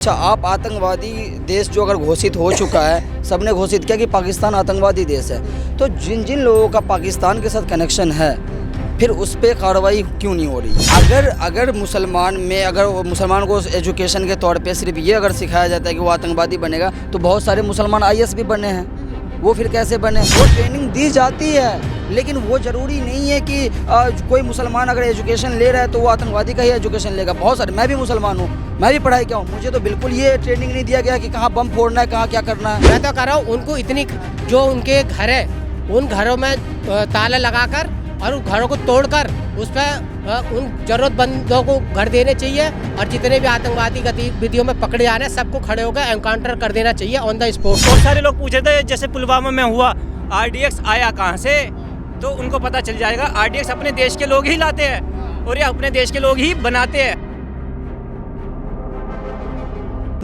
अच्छा, आप आतंकवादी देश जो अगर घोषित हो चुका है, सबने घोषित किया कि पाकिस्तान आतंकवादी देश है, तो जिन जिन लोगों का पाकिस्तान के साथ कनेक्शन है, फिर उस पर कार्रवाई क्यों नहीं हो रही? अगर मुसलमान को एजुकेशन के तौर पे सिर्फ ये अगर सिखाया जाता है कि वो आतंकवादी बनेगा, तो बहुत सारे मुसलमान आईएएस भी बने हैं। वो फिर कैसे बने? वो ट्रेनिंग दी जाती है, लेकिन वो ज़रूरी नहीं है कि कोई मुसलमान अगर एजुकेशन ले रहा है तो वो आतंकवादी का ही एजुकेशन लेगा। बहुत सारे, मैं भी मुसलमान हूँ, मैं भी पढ़ाई किया हूँ, मुझे तो बिल्कुल ये ट्रेनिंग नहीं दिया गया कि कहाँ बम फोड़ना है, कहाँ क्या करना है। मैं तो कह रहा हूँ उनको इतनी जो उनके घर है उन घरों में ताला लगाकर और उन घरों को तोड़कर उस पर उन जरूरतमंदों को घर देने चाहिए और जितने भी आतंकवादी गतिविधियों में पकड़े जा रहे हैं सबको खड़े होकर एनकाउंटर कर देना चाहिए ऑन द स्पॉट। बहुत सारे लोग पूछे थे जैसे पुलवामा में हुआ आरडीएक्स आया कहाँ से, तो उनको पता चल जाएगा आरडीएक्स अपने देश के लोग ही लाते हैं और ये अपने देश के लोग ही बनाते हैं।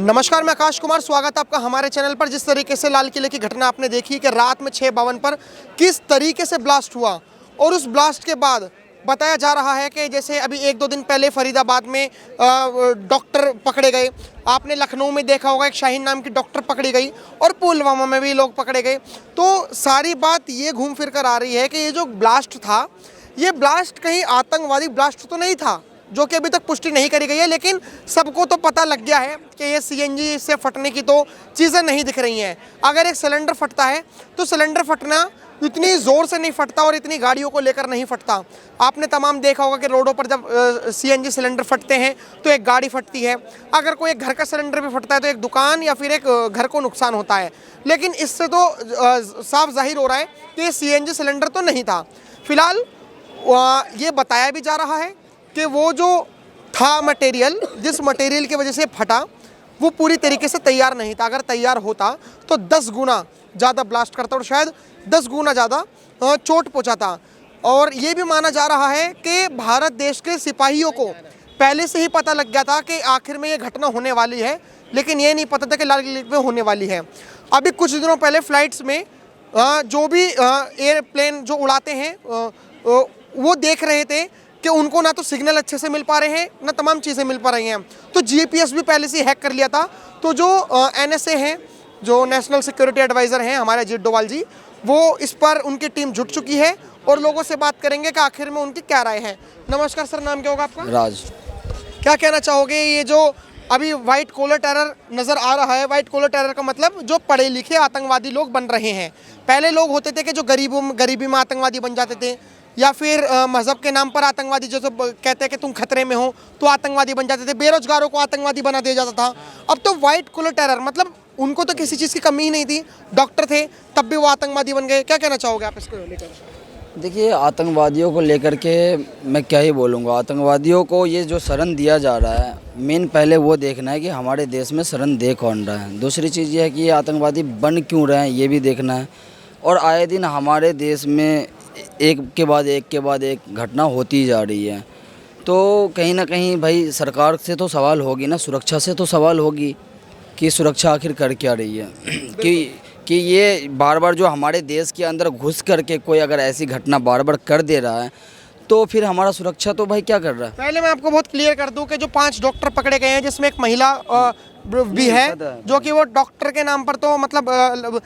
नमस्कार, मैं आकाश कुमार, स्वागत है आपका हमारे चैनल पर। जिस तरीके से लाल किले की घटना आपने देखी कि रात में 6:52 पर किस तरीके से ब्लास्ट हुआ और उस ब्लास्ट के बाद बताया जा रहा है कि जैसे अभी 1-2 दिन पहले फरीदाबाद में डॉक्टर पकड़े गए, आपने लखनऊ में देखा होगा एक शाहीन नाम की डॉक्टर पकड़ी गई और पुलवामा में भी लोग पकड़े गए। तो सारी बात ये घूम फिर कर आ रही है कि ये जो ब्लास्ट था, ये ब्लास्ट कहीं आतंकवादी ब्लास्ट तो नहीं था, जो कि अभी तक पुष्टि नहीं करी गई है, लेकिन सबको तो पता लग गया है कि ये सीएनजी से फटने की तो चीज़ें नहीं दिख रही हैं। अगर एक सिलेंडर फटता है तो सिलेंडर फटना इतनी ज़ोर से नहीं फटता और इतनी गाड़ियों को लेकर नहीं फटता। आपने तमाम देखा होगा कि रोडों पर जब सीएनजी सिलेंडर फटते हैं तो एक गाड़ी फटती है, अगर कोई एक घर का सिलेंडर भी फटता है तो एक दुकान या फिर एक घर को नुकसान होता है। लेकिन इससे तो साफ जाहिर हो रहा है कि ये सीएनजी सिलेंडर तो नहीं था। फिलहाल ये बताया भी जा रहा है कि वो जो था मटेरियल, जिस मटेरियल की वजह से फटा, वो पूरी तरीके से तैयार नहीं था। अगर तैयार होता तो 10 गुना ज़्यादा ब्लास्ट करता और शायद 10 गुना ज़्यादा चोट पहुंचाता। और ये भी माना जा रहा है कि भारत देश के सिपाहियों को पहले से ही पता लग गया था कि आखिर में ये घटना होने वाली है, लेकिन ये नहीं पता था कि लाल किले पे होने वाली है। अभी कुछ दिनों पहले फ्लाइट्स में जो भी एयरप्लेन जो उड़ाते हैं वो देख रहे थे कि उनको ना तो सिग्नल अच्छे से मिल पा रहे हैं, ना तमाम चीज़ें मिल पा रही हैं। तो जीपीएस भी पहले से हैक कर लिया था। तो जो एनएसए हैं, जो नेशनल सिक्योरिटी एडवाइज़र हैं हमारे अजीत डोवाल जी, वो इस पर उनकी टीम जुट चुकी है और लोगों से बात करेंगे कि आखिर में उनकी क्या राय है। नमस्कार सर, नाम क्या होगा आपका? राज। क्या कहना चाहोगे, ये जो अभी वाइट कॉलर टेरर नज़र आ रहा है, वाइट कॉलर टेरर का मतलब जो पढ़े लिखे आतंकवादी लोग बन रहे हैं। पहले लोग होते थे कि जो गरीबी में आतंकवादी बन जाते थे, या फिर मज़हब के नाम पर आतंकवादी, जो कहते हैं कि तुम खतरे में हो तो आतंकवादी बन जाते थे, बेरोजगारों को आतंकवादी बना दिया जाता था। अब तो वाइट कॉलर टेरर, मतलब उनको तो किसी चीज़ की कमी ही नहीं थी, डॉक्टर थे तब भी वो आतंकवादी बन गए। क्या कहना चाहोगे आप इसको लेकर? देखिए, आतंकवादियों को लेकर के मैं क्या ही बोलूँगा। आतंकवादियों को ये जो शरण दिया जा रहा है, मेन पहले वो देखना है कि हमारे देश में शरण दे कौन रहा है। दूसरी चीज़ ये है कि ये आतंकवादी बन क्यों रहे हैं, ये भी देखना है। और आए दिन हमारे देश में एक के बाद एक घटना होती जा रही है, तो कहीं ना कहीं भाई सरकार से तो सवाल होगी ना, सुरक्षा से तो सवाल होगी कि सुरक्षा आखिर कर क्या रही है। कि ये बार बार जो हमारे देश के अंदर घुस करके कोई अगर ऐसी घटना बार बार कर दे रहा है, तो फिर हमारा सुरक्षा तो भाई क्या कर रहा है। पहले मैं आपको बहुत क्लियर कर दूं कि जो 5 डॉक्टर पकड़े गए हैं, जिसमें एक महिला भी है, जो कि वो डॉक्टर के नाम पर तो मतलब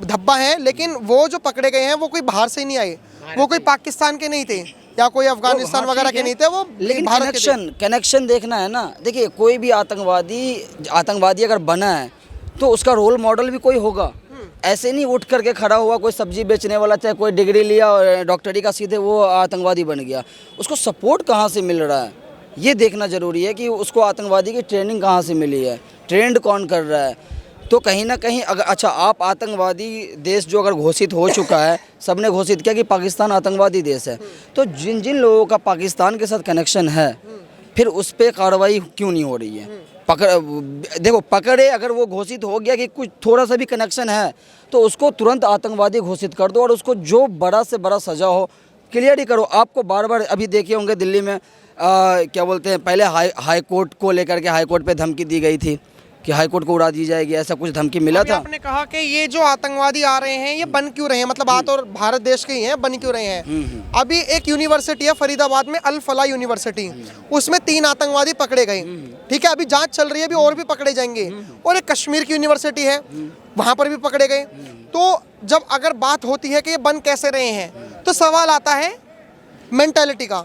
धब्बा है, लेकिन वो जो पकड़े गए हैं वो कोई बाहर से नहीं आए, वो कोई पाकिस्तान के नहीं थे या कोई अफगानिस्तान वगैरह के नहीं थे, वो लेकिन भारत कनेक्शन देखना है ना। देखिए, कोई भी आतंकवादी अगर बना है तो उसका रोल मॉडल भी कोई होगा। ऐसे नहीं उठ करके खड़ा हुआ कोई सब्जी बेचने वाला, चाहे कोई डिग्री लिया और डॉक्टरी का सीधे वो आतंकवादी बन गया। उसको सपोर्ट कहाँ से मिल रहा है, ये देखना ज़रूरी है कि उसको आतंकवादी की ट्रेनिंग कहाँ से मिली है, ट्रेंड कौन कर रहा है। तो कहीं ना कहीं अगर अच्छा, आप आतंकवादी देश जो अगर घोषित हो चुका है, सबने घोषित किया कि पाकिस्तान आतंकवादी देश है, तो जिन जिन लोगों का पाकिस्तान के साथ कनेक्शन है, फिर उस पर कार्रवाई क्यों नहीं हो रही है? देखो, पकड़े अगर वो घोषित हो गया कि कुछ थोड़ा सा भी कनेक्शन है, तो उसको तुरंत आतंकवादी घोषित कर दो और उसको जो बड़ा से बड़ा सज़ा हो क्लियर ही करो। आपको बार बार अभी देखे होंगे दिल्ली में क्या बोलते हैं, पहले हाई कोर्ट को लेकर के हाई कोर्ट पे धमकी दी गई थी कि हाई कोर्ट को उड़ा दी जाएगी, ऐसा कुछ धमकी मिला अभी था। आपने कहा कि ये जो आतंकवादी आ रहे हैं ये बन क्यों रहे हैं, मतलब आ तो भारत देश के ही हैं, बन क्यों रहे हैं। अभी एक यूनिवर्सिटी है फरीदाबाद में, अल फला यूनिवर्सिटी, उसमें 3 आतंकवादी पकड़े गए, ठीक है, अभी जांच चल रही है, अभी और भी पकड़े जाएंगे। और एक कश्मीर की यूनिवर्सिटी है, वहां पर भी पकड़े गए। तो जब अगर बात होती है कि ये बन कैसे रहे हैं, तो सवाल आता है मेंटालिटी का,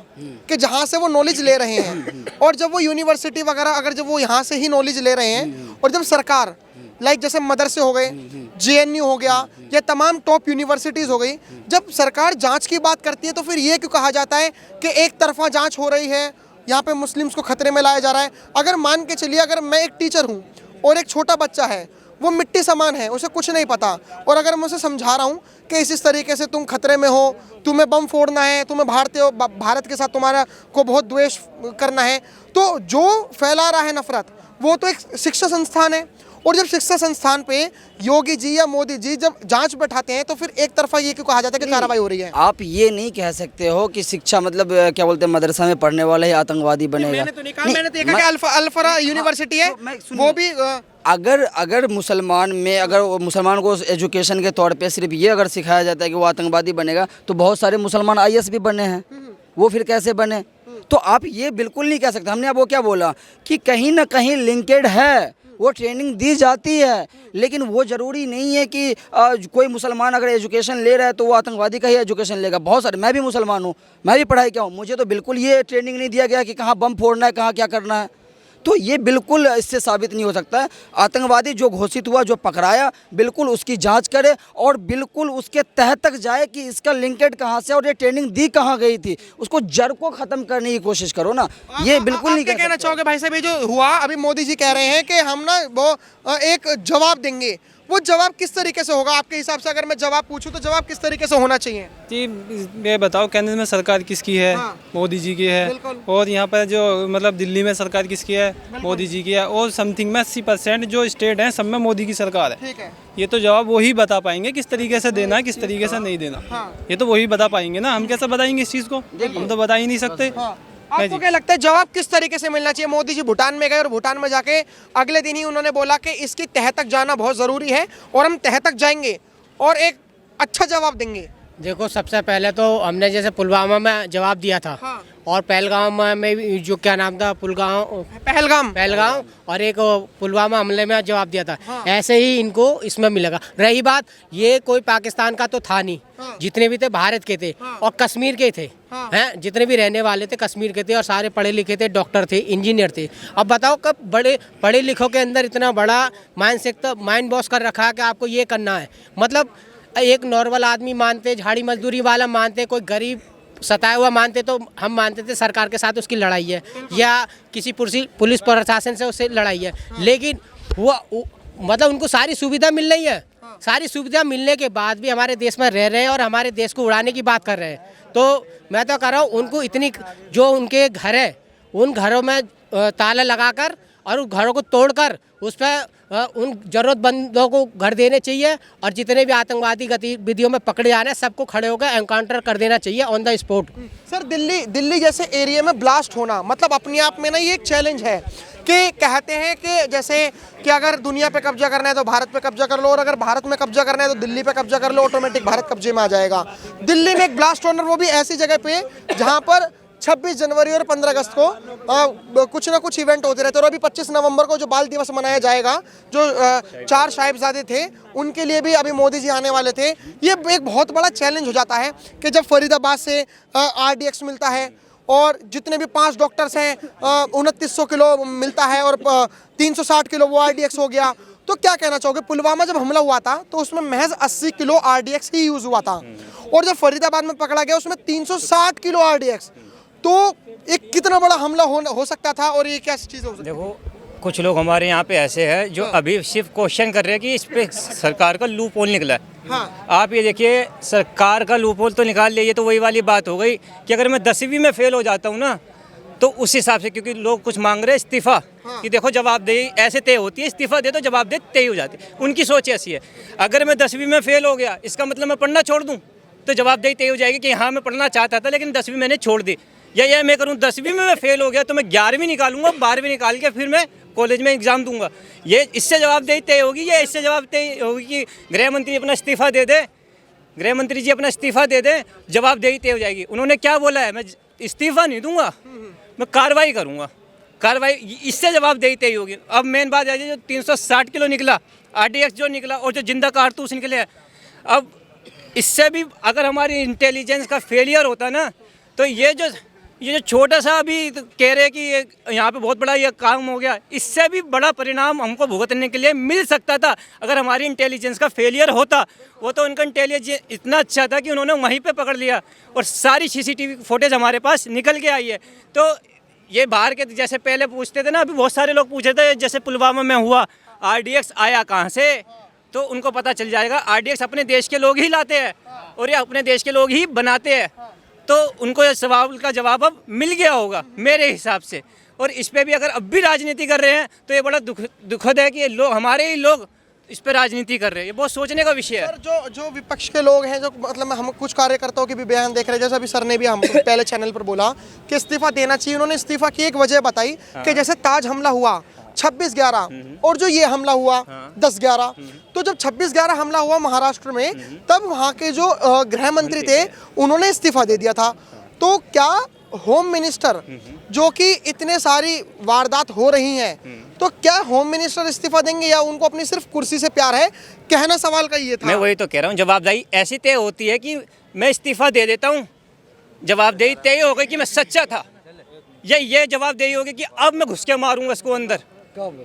कि जहाँ से वो नॉलेज ले रहे हैं, और जब वो यूनिवर्सिटी वगैरह अगर जब वो यहाँ से ही नॉलेज ले रहे हैं, और जब सरकार लाइक जैसे मदरसे हो गए, जेएनयू हो गया, या तमाम टॉप यूनिवर्सिटीज़ हो गई, जब सरकार जांच की बात करती है तो फिर ये क्यों कहा जाता है कि एक तरफा जांच हो रही है, यहाँ पे मुस्लिम्स को खतरे में लाया जा रहा है। अगर मान के चलिए अगर मैं एक टीचर हूँ और एक छोटा बच्चा है, वो मिट्टी समान है, उसे कुछ नहीं पता, और अगर मैं उसे समझा रहा हूँ कि इस तरीके से तुम खतरे में हो, तुम्हें बम फोड़ना है, तुम्हें भारत के साथ तुम्हारा को बहुत द्वेष करना है, तो जो फैला रहा है नफरत वो तो एक शिक्षा संस्थान है। और जब शिक्षा संस्थान पे योगी जी या मोदी जी जब जांच बैठाते हैं तो फिर एक तरफा ये क्यों कहा जाता है कि कार्रवाई हो रही है। आप ये नहीं कह सकते हो कि शिक्षा मतलब क्या बोलते हैं मदरसा में पढ़ने वाले ही आतंकवादी बनेगा। मैंने तो नहीं कहा, मैंने तो देखा कि अल्फरा यूनिवर्सिटी है, वो भी अगर मुसलमान में अगर मुसलमान को एजुकेशन के तौर पे सिर्फ ये अगर सिखाया जाता है कि वो आतंकवादी बनेगा, तो बहुत सारे मुसलमान आईएएस भी बने हैं, वो फिर कैसे बने। तो आप ये बिल्कुल नहीं कह सकते। हमने अब वो क्या बोला कि कहीं ना कहीं लिंकेड है, वो ट्रेनिंग दी जाती है, लेकिन वो ज़रूरी नहीं है कि कोई मुसलमान अगर एजुकेशन ले रहा है तो वो आतंकवादी का ही एजुकेशन लेगा। बहुत सारे, मैं भी मुसलमान हूँ, मैं भी पढ़ाई किया हूँ, मुझे तो बिल्कुल ये ट्रेनिंग नहीं दिया गया कि कहाँ बम फोड़ना है, कहाँ क्या करना है। तो ये बिल्कुल इससे साबित नहीं हो सकता है। आतंकवादी जो घोषित हुआ, जो पकड़ाया, बिल्कुल उसकी जांच करे और बिल्कुल उसके तह तक जाए कि इसका लिंकेड कहाँ से और ये ट्रेनिंग दी कहाँ गई थी, उसको जड़ को ख़त्म करने की कोशिश करो ना। ये बिल्कुल नहीं कहना चाहोगे भाई साहब, ये जो हुआ अभी मोदी जी कह रहे हैं कि हम ना वो एक जवाब देंगे, वो जवाब किस तरीके से होगा आपके हिसाब से? अगर मैं जवाब पूछूं तो जवाब किस तरीके से होना चाहिए? जी ये बताओ, केंद्र में सरकार किसकी है? हाँ। मोदी जी की है। और यहाँ पर जो मतलब दिल्ली में सरकार किसकी है? मोदी जी की है। और समथिंग में 80% जो स्टेट हैं सब में मोदी की सरकार है। ठीक है। ये तो जवाब वही बता पाएंगे किस तरीके से देना है, किस तरीके से नहीं देना। हाँ। ये तो वही बता पाएंगे ना, हम कैसे बताएंगे इस चीज़ को? हम तो बता ही नहीं सकते। आपको क्या लगता है जवाब किस तरीके से मिलना चाहिए? मोदी जी भूटान में गए और भूटान में जाके अगले दिन ही उन्होंने बोला कि इसकी तह तक जाना बहुत ज़रूरी है और हम तह तक जाएंगे और एक अच्छा जवाब देंगे। देखो, सबसे पहले तो हमने जैसे पुलवामा में जवाब दिया था, हाँ। और पहलगाम में भी जो क्या नाम था, पहलगाम और एक पुलवामा हमले में जवाब दिया था। हाँ। ऐसे ही इनको इसमें मिलेगा। रही बात, ये कोई पाकिस्तान का तो था नहीं, हाँ। जितने भी थे भारत के थे, हाँ। और कश्मीर के थे, हाँ। हैं, जितने भी रहने वाले थे कश्मीर के थे, और सारे पढ़े लिखे थे, डॉक्टर थे, इंजीनियर थे। अब बताओ, कब बड़े पढ़े लिखों के अंदर इतना बड़ा माइंड वॉश कर रखा है कि आपको ये करना है। मतलब एक नॉर्मल आदमी मानते, झाड़ी मजदूरी वाला मानते, कोई गरीब सताया हुआ मानते, तो हम मानते थे सरकार के साथ उसकी लड़ाई है या किसी पुलिस प्रशासन से उससे लड़ाई है। लेकिन वो मतलब उनको सारी सुविधा मिल रही है, सारी सुविधा मिलने के बाद भी हमारे देश में रह रहे हैं और हमारे देश को उड़ाने की बात कर रहे हैं। तो मैं तो कह रहा हूँ, उनको इतनी जो उनके घर है, उन घरों में ताला लगाकर और उन घरों को तोड़कर उस पर उन ज़रूरतमंदों को घर देने चाहिए, और जितने भी आतंकवादी गतिविधियों में पकड़े जाने हैं सबको खड़े होकर एनकाउंटर कर देना चाहिए on the spot. Sir, Delhi जैसे एरिया में ब्लास्ट होना मतलब अपने आप में ना ये एक चैलेंज है कि कहते हैं कि जैसे कि अगर दुनिया पे कब्जा करना है तो भारत पे कब्जा कर लो, और अगर भारत में कब्जा करना है तो दिल्ली पे कब्जा कर लो, ऑटोमेटिक भारत कब्जे में आ जाएगा। दिल्ली में एक ब्लास्ट होना, वो भी ऐसी जगह पे जहाँ पर 26 जनवरी और 15 अगस्त को कुछ ना कुछ इवेंट होते रहते हैं। और अभी 25 नवंबर को जो बाल दिवस मनाया जाएगा, जो 4 साहिबजादे थे उनके लिए भी अभी मोदी जी आने वाले थे। ये एक बहुत बड़ा चैलेंज हो जाता है कि जब फरीदाबाद से RDX मिलता है और जितने भी 5 डॉक्टर्स हैं 2900 किलो मिलता है और 360 किलो वो RDX हो गया। तो क्या कहना चाहोगे? पुलवामा जब हमला हुआ था तो उसमें महज 80 किलो RDX ही यूज़ हुआ था, और जब फरीदाबाद में पकड़ा गया उसमें 360 किलो RDX। तो एक कितना बड़ा हमला हो सकता था, और ये क्या चीज़ हो सकती है? देखो, कुछ लोग हमारे यहाँ पे ऐसे हैं जो अभी सिर्फ क्वेश्चन कर रहे हैं कि इस पे सरकार का लूप होल निकला है। हाँ। आप ये देखिए, सरकार का लूप होल तो निकाल लिया, ये तो वही वाली बात हो गई कि अगर मैं 10वीं में फेल हो जाता हूँ ना, तो उस हिसाब से, क्योंकि लोग कुछ मांग रहे हैं इस्तीफ़ा, कि देखो जवाबदेही ऐसे तय होती है, इस्तीफ़ा दे तो जवाबदेही तय हो जाती है। उनकी सोच ऐसी है, अगर मैं 10वीं में फेल हो गया इसका मतलब मैं पढ़ना छोड़ दूँ तो जवाबदेही तय हो जाएगी कि हाँ मैं पढ़ना चाहता था लेकिन 10वीं मैंने छोड़ दी। या मैं करूँ 10वीं में मैं फेल हो गया तो मैं 11वीं निकालूंगा, 12वीं निकाल के फिर मैं कॉलेज में एग्ज़ाम दूंगा। ये इससे जवाबदेही तय होगी, ये इससे जवाबदेही होगी कि गृह मंत्री अपना इस्तीफ़ा दे दे, गृह मंत्री जी अपना इस्तीफ़ा दे दें, जवाबदेही तय हो जाएगी। उन्होंने क्या बोला है, मैं इस्तीफ़ा नहीं दूंगा, मैं कार्रवाई करूंगा, कार्रवाई, इससे जवाबदेही तय होगी। अब मेन बात है जो 360 किलो निकला, RDX जो निकला और जो जिंदा कारतूस निकले हैं, अब इससे भी अगर हमारी इंटेलिजेंस का फेलियर होता ना, तो ये जो छोटा सा अभी कह रहे हैं कि ये यहाँ पे बहुत बड़ा ये काम हो गया, इससे भी बड़ा परिणाम हमको भुगतने के लिए मिल सकता था अगर हमारी इंटेलिजेंस का फेलियर होता। वो तो उनका इंटेलिजेंस इतना अच्छा था कि उन्होंने वहीं पे पकड़ लिया और सारी CCTV फुटेज हमारे पास निकल के आई है। तो ये बाहर के जैसे पहले पूछते थे ना, अभी बहुत सारे लोग पूछे थे जैसे पुलवामा में हुआ, RDX आया कहाँ से, तो उनको पता चल जाएगा RDX अपने देश के लोग ही लाते हैं और ये अपने देश के लोग ही बनाते हैं। तो उनको ये सवाल का जवाब अब मिल गया होगा मेरे हिसाब से। और इस पे भी अगर अब भी राजनीति कर रहे हैं तो ये बड़ा दुखद है कि ये लोग, हमारे ही लोग इस पे राजनीति कर रहे हैं। ये बहुत सोचने का विषय है। सर, जो विपक्ष के लोग हैं, जो मतलब हम कुछ कार्यकर्ताओं के भी बयान देख रहे हैं, जैसे अभी सर ने भी हम पहले चैनल पर बोला कि इस्तीफा देना चाहिए। उन्होंने इस्तीफा की एक वजह बताई कि जैसे ताज हमला हुआ 26/11 और जो ये हमला हुआ 10/11, तो जब 26/11 हमला हुआ महाराष्ट्र में, तब वहाँ के जो गृह मंत्री थे उन्होंने इस्तीफा दे दिया था। तो क्या होम मिनिस्टर, जो कि इतने सारी वारदात हो रही हैं, तो क्या होम मिनिस्टर इस्तीफा देंगे या उनको अपनी सिर्फ कुर्सी से प्यार है? कहना सवाल का ये था। मैं वही तो कह रहा हूँ, जवाबदेही ऐसी तय होती है कि मैं इस्तीफा दे देता हूँ, जवाबदेही तय हो गई कि मैं सच्चा था, ये जवाबदेही होगी कि अब मैं घुस के मारूंगा इसको अंदर।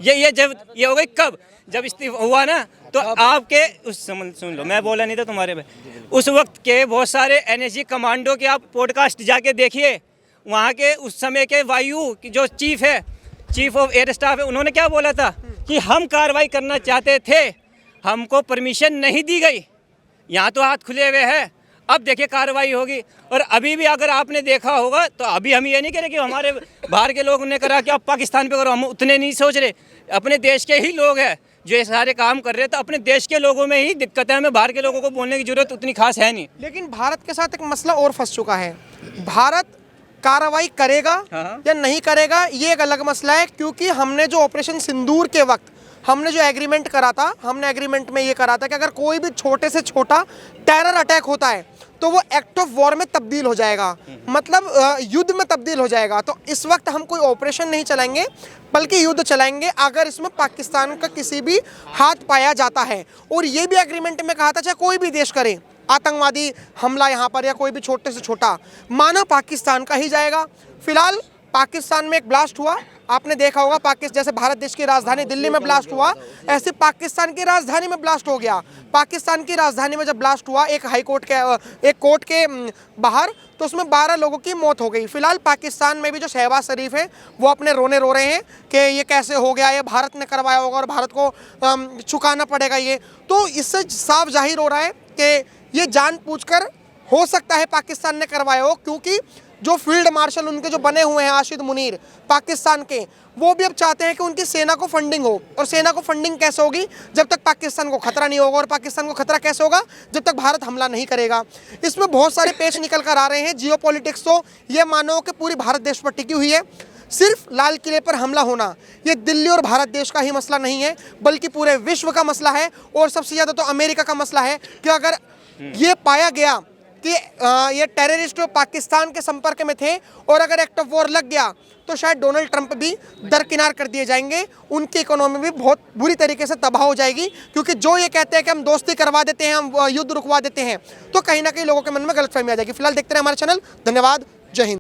ये हो गई कब, जब इस्तीफा हुआ ना, तो आपके उस सुन लो, मैं बोला नहीं था तुम्हारे में, उस वक्त के बहुत सारे NSG कमांडो के आप पॉडकास्ट जाके देखिए, वहाँ के उस समय के वायु की जो चीफ ऑफ एयर स्टाफ है, उन्होंने क्या बोला था कि हम कार्रवाई करना चाहते थे, हमको परमिशन नहीं दी गई। यहाँ तो हाथ खुले हुए हैं, अब देखिए कार्रवाई होगी। और अभी भी अगर आपने देखा होगा तो अभी हम ये नहीं कह रहे कि हमारे बाहर के लोगों ने करा कि आप पाकिस्तान पे करो, हम उतने नहीं सोच रहे। अपने देश के ही लोग हैं जो ये सारे काम कर रहे हैं, तो अपने देश के लोगों में ही दिक्कत है, हमें बाहर के लोगों को बोलने की जरूरत उतनी खास है नहीं। लेकिन भारत के साथ एक मसला और फंस चुका है। भारत कार्रवाई करेगा या नहीं करेगा ये एक अलग मसला है, क्योंकि हमने जो ऑपरेशन सिंदूर के वक्त हमने जो एग्रीमेंट करा था, हमने एग्रीमेंट में ये करा था कि अगर कोई भी छोटे से छोटा टेरर अटैक होता है तो वो एक्ट ऑफ वॉर में तब्दील हो जाएगा, मतलब युद्ध में तब्दील हो जाएगा। तो इस वक्त हम कोई ऑपरेशन नहीं चलाएंगे बल्कि युद्ध चलाएंगे अगर इसमें पाकिस्तान का किसी भी हाथ पाया जाता है। और ये भी एग्रीमेंट में कहा था चाहे कोई भी देश करे आतंकवादी हमला यहाँ पर या कोई भी छोटे से छोटा, माना पाकिस्तान का ही जाएगा। फिलहाल पाकिस्तान में एक ब्लास्ट हुआ, आपने देखा होगा, पाकिस्तान जैसे भारत देश की राजधानी दिल्ली में ब्लास्ट हुआ, ऐसे पाकिस्तान की राजधानी में ब्लास्ट हो गया। पाकिस्तान की राजधानी में जब ब्लास्ट हुआ एक कोर्ट के बाहर, तो उसमें 12 लोगों की मौत हो गई। फिलहाल पाकिस्तान में भी जो शहबाज शरीफ है वो अपने रोने रो रहे हैं कि ये कैसे हो गया, ये भारत ने करवाया होगा और भारत को चुकाना पड़ेगा ये। तो इससे साफ जाहिर हो रहा है कि ये जानबूझकर हो सकता है पाकिस्तान ने करवाया हो, क्योंकि जो फील्ड मार्शल उनके जो बने हुए हैं आशिद मुनीर पाकिस्तान के, वो भी अब चाहते हैं कि उनकी सेना को फंडिंग हो। और सेना को फंडिंग कैसे होगी? जब तक पाकिस्तान को खतरा नहीं होगा। और पाकिस्तान को खतरा कैसे होगा? जब तक भारत हमला नहीं करेगा। इसमें बहुत सारे पेच निकल कर आ रहे हैं। जियोपॉलिटिक्स तो ये मानो कि पूरी भारत देश पर टिकी हुई है। सिर्फ लाल किले पर हमला होना ये दिल्ली और भारत देश का ही मसला नहीं है, बल्कि पूरे विश्व का मसला है। और सबसे ज़्यादा तो अमेरिका का मसला है कि अगर ये पाया गया कि ये टेररिस्ट पाकिस्तान के संपर्क में थे और अगर एक्ट ऑफ वॉर लग गया तो शायद डोनाल्ड ट्रंप भी दरकिनार कर दिए जाएंगे, उनकी इकोनॉमी भी बहुत बुरी तरीके से तबाह हो जाएगी। क्योंकि जो ये कहते हैं कि हम दोस्ती करवा देते हैं, हम युद्ध रुकवा देते हैं, तो कहीं ना कहीं लोगों के मन में गलतफहमी आ जाएगी। फिलहाल देखते रहे हमारे चैनल। धन्यवाद, जय हिंद।